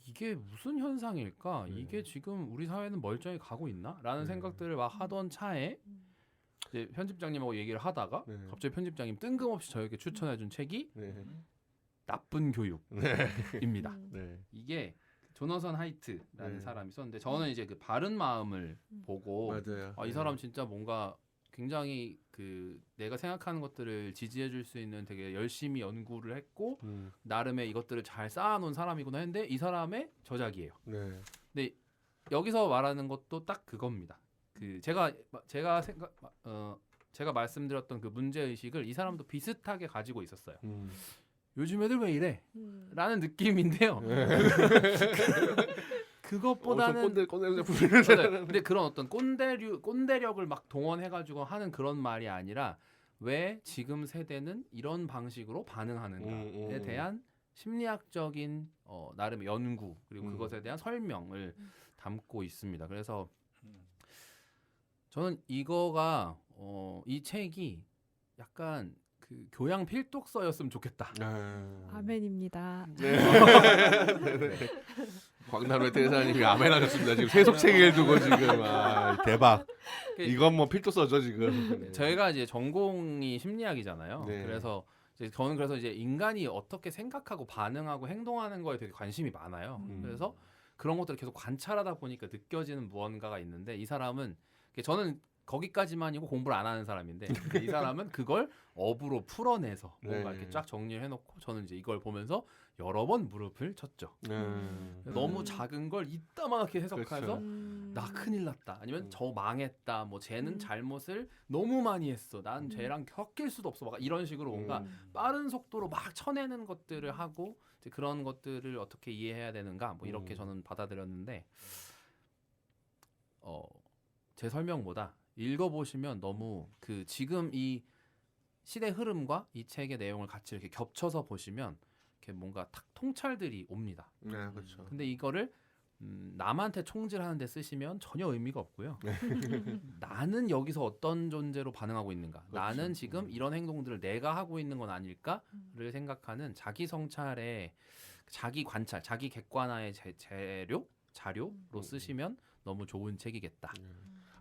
이게 무슨 현상일까? 이게 지금 우리 사회는 멀쩡히 가고 있나? 라는 생각들을 막 하던 차에 이제 편집장님하고 얘기를 하다가 갑자기 편집장님 뜬금없이 저에게 추천해준 책이 나쁜 교육입니다. 이게 조너선 하이트라는 사람이 썼는데 저는 이제 그 바른 마음을 보고 이 사람 진짜 뭔가 굉장히 그 내가 생각하는 것들을 지지해 줄 수 있는 되게 열심히 연구를 했고 나름의 이것들을 잘 쌓아놓은 사람이구나 했는데 이 사람의 저작이에요. 근데 여기서 말하는 것도 딱 그겁니다. 그 제가 말씀드렸던 그 문제 의식을 이 사람도 비슷하게 가지고 있었어요. 요즘 애들 왜 이래? 라는 느낌인데요. 그것보다는 근데 그런 어떤 꼰대력을 막 동원해가지고 하는 그런 말이 아니라 왜 지금 세대는 이런 방식으로 반응하는가에 대한 심리학적인 나름의 연구 그리고 그것에 대한 설명을 담고 있습니다. 그래서 저는 이거가 이 책이 약간 그 교양 필독서였으면 좋겠다. 아멘입니다. 광나루의 대사님이 아멘하셨습니다. 지금 세속체계를 두고 지금 대박. 이건 뭐 필독서죠 지금. 저희가 이제 전공이 심리학이잖아요. 네. 그래서 저는 그래서 이제 인간이 어떻게 생각하고 반응하고 행동하는 거에 되게 관심이 많아요. 그래서 그런 것들을 계속 관찰하다 보니까 느껴지는 무언가가 있는데 이 사람은 저는 거기까지만이고 공부를 안 하는 사람인데 이 사람은 그걸 업으로 풀어내서 뭔가 이렇게 쫙 정리를 해놓고 저는 이제 이걸 보면서 여러 번 무릎을 쳤죠. 너무 작은 걸 이따만하게 해석해서 나 큰일 났다 아니면 저 망했다 뭐 쟤는 잘못을 너무 많이 했어 난 쟤랑 섞일 수도 없어 막 이런 식으로 뭔가 빠른 속도로 막 쳐내는 것들을 하고 이제 그런 것들을 어떻게 이해해야 되는가 뭐 이렇게 저는 받아들였는데 제 설명보다 읽어보시면 너무 그 지금 이 시대 흐름과 이 책의 내용을 같이 이렇게 겹쳐서 보시면 이렇게 뭔가 탁 통찰들이 옵니다. 그렇죠. 근데 이거를 남한테 총질하는 데 쓰시면 전혀 의미가 없고요. 나는 여기서 어떤 존재로 반응하고 있는가? 그렇죠. 나는 지금 이런 행동들을 내가 하고 있는 건 아닐까를 생각하는 자기 성찰의 자기 관찰, 자기 객관화의 자료로 쓰시면 너무 좋은 책이겠다.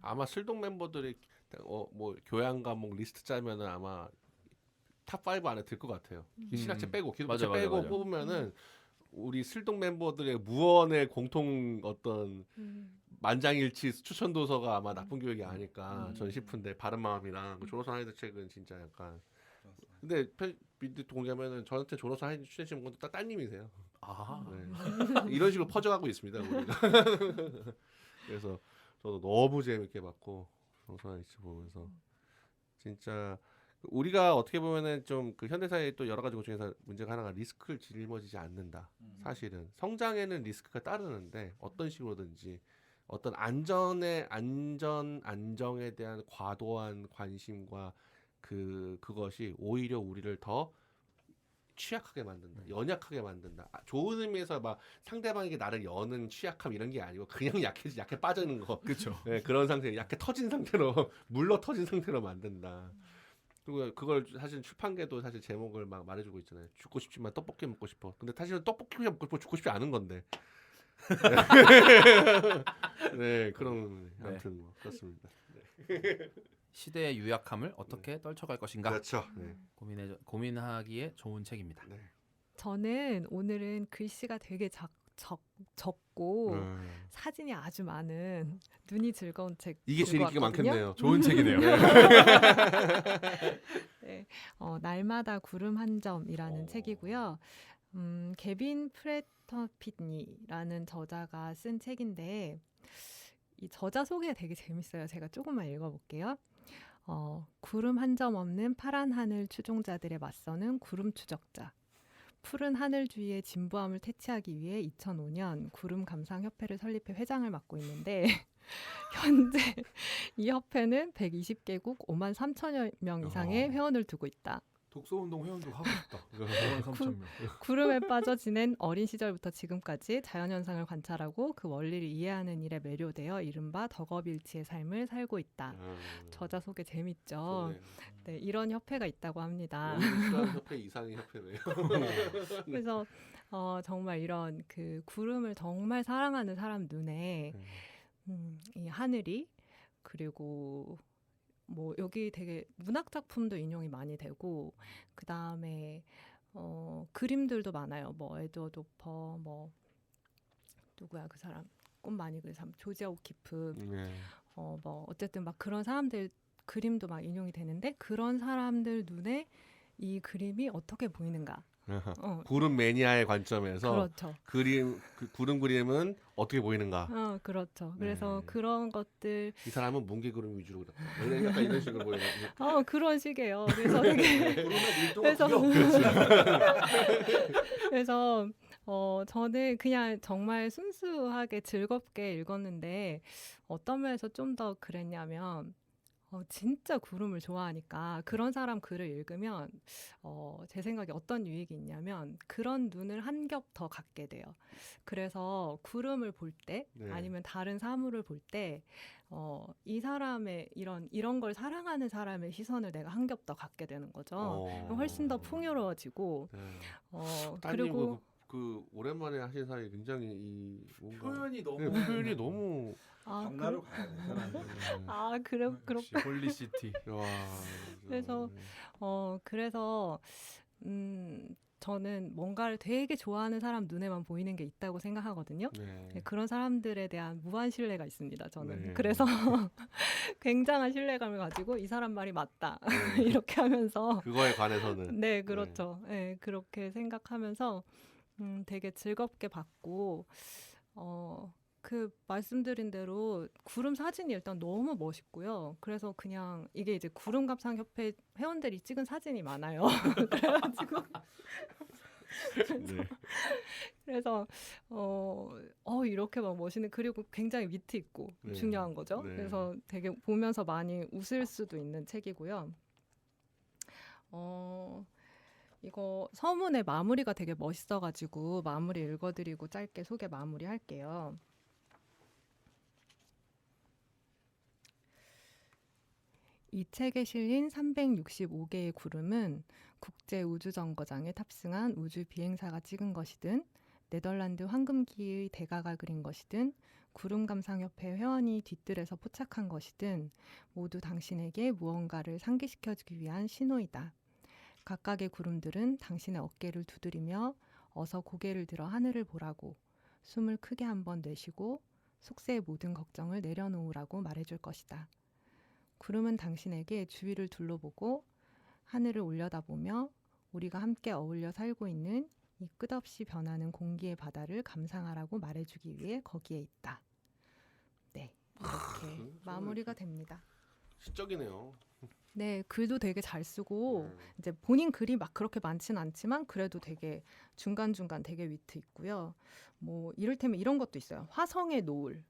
아마 슬동 멤버들이 뭐 교양 과목 리스트 짜면은 아마 탑 5 안에 들 것 같아요. 신학책 빼고 기독책 빼고 맞아. 뽑으면은 우리 슬동 멤버들의 무언의 공통 어떤 만장일치 추천 도서가 아마 나쁜 교육이 아닐까 저는 싶은데 바른 마음이랑 조너선 하이드 책은 진짜 약간 근데 밑에 공개하면은 저한테 조너선 하이드 추천해주신 분도 딱 따님이세요. 이런 식으로 퍼져가고 있습니다. 우리가. 그래서 저도 너무 재밌게 봤고 조너선 하이드 보면서 진짜 우리가 어떻게 보면은 좀 그 현대사의 또 여러 가지 것 중에서 문제가 하나가 리스크를 짊어지지 않는다. 사실은 성장에는 리스크가 따르는데 어떤 식으로든지 어떤 안정에 대한 과도한 관심과 그것이 오히려 우리를 더 취약하게 만든다, 연약하게 만든다. 좋은 의미에서 막 상대방에게 나를 여는 취약함 이런 게 아니고 그냥 약해 빠지는 거. 그렇죠. 네, 그런 상태, 약해 터진 상태로 물러 터진 상태로 만든다. 그리고 그걸 사실 출판계도 사실 제목을 막 말해주고 있잖아요. 죽고 싶지만 떡볶이 먹고 싶어. 근데 사실은 떡볶이 먹고 싶어 죽고 싶지 않은 건데. 네, 그런 아무튼 뭐 그렇습니다. 시대의 유약함을 어떻게 떨쳐갈 것인가 그렇죠. 고민하기에 좋은 책입니다. 네. 저는 오늘은 글씨가 되게 적고 사진이 아주 많은 눈이 즐거운 책 이게 제일 인기가 많겠네요. 좋은 책이네요. 네, 날마다 구름 한 점이라는 책이고요. 개빈 프레터핏니라는 저자가 쓴 책인데 이 저자 소개 되게 재밌어요. 제가 조금만 읽어볼게요. 구름 한 점 없는 파란 하늘 추종자들에 맞서는 구름 추적자. 푸른 하늘주의의 진부함을 퇴치하기 위해 2005년 구름 감상 협회를 설립해 회장을 맡고 있는데 현재 이 협회는 120개국 5만 3천여 명 이상의 회원을 두고 있다. 독서운동 회원도 하고 싶다. 5만 3천 명. 구름에 빠져 지낸 어린 시절부터 지금까지 자연현상을 관찰하고 그 원리를 이해하는 일에 매료되어 이른바 덕업일치의 삶을 살고 있다. 저자 소개 재밌죠? 네, 이런 협회가 있다고 합니다. 협회 이상의 협회네요. 그래서 정말 이런 그 구름을 정말 사랑하는 사람 눈에 이 하늘이 그리고 뭐 여기 되게 문학 작품도 인용이 많이 되고 그 다음에 그림들도 많아요. 뭐 에드워드 호퍼, 뭐 누구야 그 사람 꽃 많이 그린 사람 조지아 오키프, 뭐 어쨌든 막 그런 사람들 그림도 막 인용이 되는데 그런 사람들 눈에 이 그림이 어떻게 보이는가? 구름 매니아의 관점에서 그렇죠. 구름 그림은 어떻게 보이는가? 그렇죠. 그래서 그런 것들 이 사람은 뭉게 그림 위주로 그렸다. 약간 이런 식으로 보이는. 그런 식이에요. 그래서 되게 그래서 저는 그냥 정말 순수하게 즐겁게 읽었는데 어떤 면에서 좀 더 그랬냐면 진짜 구름을 좋아하니까 그런 사람 글을 읽으면 제 생각에 어떤 유익이 있냐면 그런 눈을 한 겹 더 갖게 돼요. 그래서 구름을 볼 때 아니면 다른 사물을 볼 때 이 사람의 이런 걸 사랑하는 사람의 시선을 내가 한 겹 더 갖게 되는 거죠. 훨씬 더 풍요로워지고 그리고 그 오랜만에 하신 사람이 굉장히 이 뭔가 표현이 너무 표현이 너무 강나루 가야 돼. 그렇고 홀리시티. 그래서 저는 뭔가를 되게 좋아하는 사람 눈에만 보이는 게 있다고 생각하거든요. 네, 그런 사람들에 대한 무한 신뢰가 있습니다. 저는 그래서 굉장한 신뢰감을 가지고 이 사람 말이 맞다 이렇게 하면서 그거에 관해서는 네 그렇죠. 네, 그렇게 생각하면서 되게 즐겁게 봤고 그 말씀드린 대로 구름 사진이 일단 너무 멋있고요. 그래서 그냥 이게 이제 구름 감상 협회 회원들이 찍은 사진이 많아요. 그래가지고 그래서 이렇게 막 멋있는 그리고 굉장히 위트 있고 중요한 거죠. 그래서 되게 보면서 많이 웃을 수도 있는 책이고요. 이거 서문의 마무리가 되게 멋있어가지고 마무리 읽어드리고 짧게 소개 마무리할게요. 이 책에 실린 365개의 구름은 국제우주정거장에 탑승한 우주 비행사가 찍은 것이든 네덜란드 황금기의 대가가 그린 것이든 구름감상협회 회원이 뒤뜰에서 포착한 것이든 모두 당신에게 무언가를 상기시켜주기 위한 신호이다. 각각의 구름들은 당신의 어깨를 두드리며 어서 고개를 들어 하늘을 보라고 숨을 크게 한번 내쉬고 속세의 모든 걱정을 내려놓으라고 말해줄 것이다. 구름은 당신에게 주위를 둘러보고 하늘을 올려다보며 우리가 함께 어울려 살고 있는 이 끝없이 변하는 공기의 바다를 감상하라고 말해주기 위해 거기에 있다. 네, 이렇게 마무리가 됩니다. 시적이네요. 네, 글도 되게 잘 쓰고 이제 본인 글이 막 그렇게 많지는 않지만 그래도 되게 중간중간 되게 위트 있고요. 뭐 이를테면 이런 것도 있어요. 화성의 노을.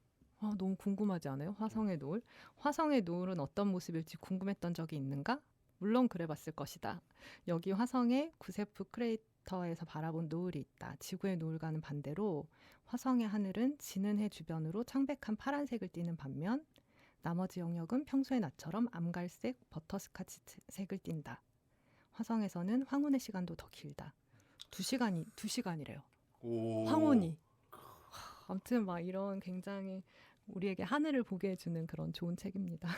너무 궁금하지 않아요? 화성의 노을. 화성의 노을은 어떤 모습일지 궁금했던 적이 있는가? 물론 그래봤을 것이다. 여기 화성의 구세프 크레이터에서 바라본 노을이 있다. 지구의 노을과는 반대로 화성의 하늘은 지는 해 주변으로 창백한 파란색을 띠는 반면 나머지 영역은 평소의 나처럼 암갈색 버터스카치 색을 띈다. 화성에서는 황혼의 시간도 더 길다. 2시간이래요. 황혼이. 아무튼 막 이런 굉장히 우리에게 하늘을 보게 해주는 그런 좋은 책입니다.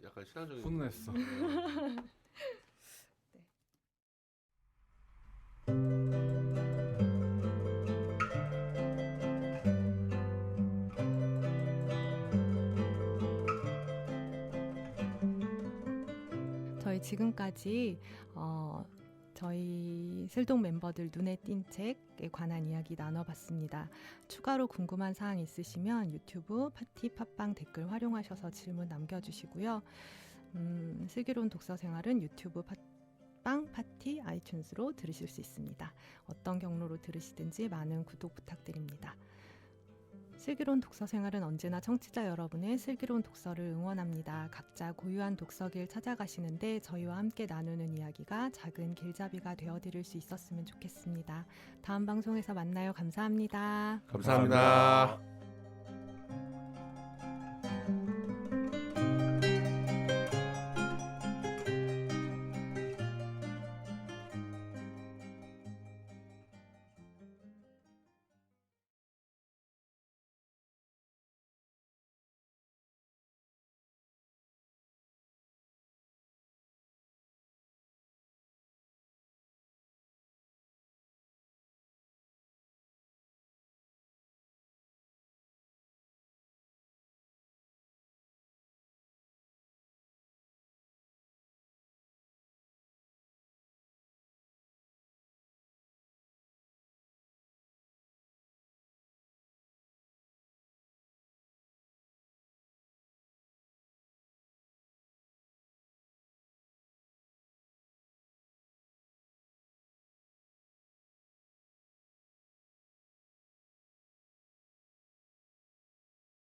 약간 신앙적인. 훈훈했어. 저희 지금까지 저희 슬동 멤버들 눈에 띈 책에 관한 이야기 나눠봤습니다. 추가로 궁금한 사항 있으시면 유튜브 파티 팟빵 댓글 활용하셔서 질문 남겨주시고요. 슬기로운 독서 생활은 유튜브 팟빵 파티 아이튠즈로 들으실 수 있습니다. 어떤 경로로 들으시든지 많은 구독 부탁드립니다. 슬기로운 독서 생활은 언제나 청취자 여러분의 슬기로운 독서를 응원합니다. 각자 고유한 독서길 찾아가시는데 저희와 함께 나누는 이야기가 작은 길잡이가 되어드릴 수 있었으면 좋겠습니다. 다음 방송에서 만나요. 감사합니다. 감사합니다.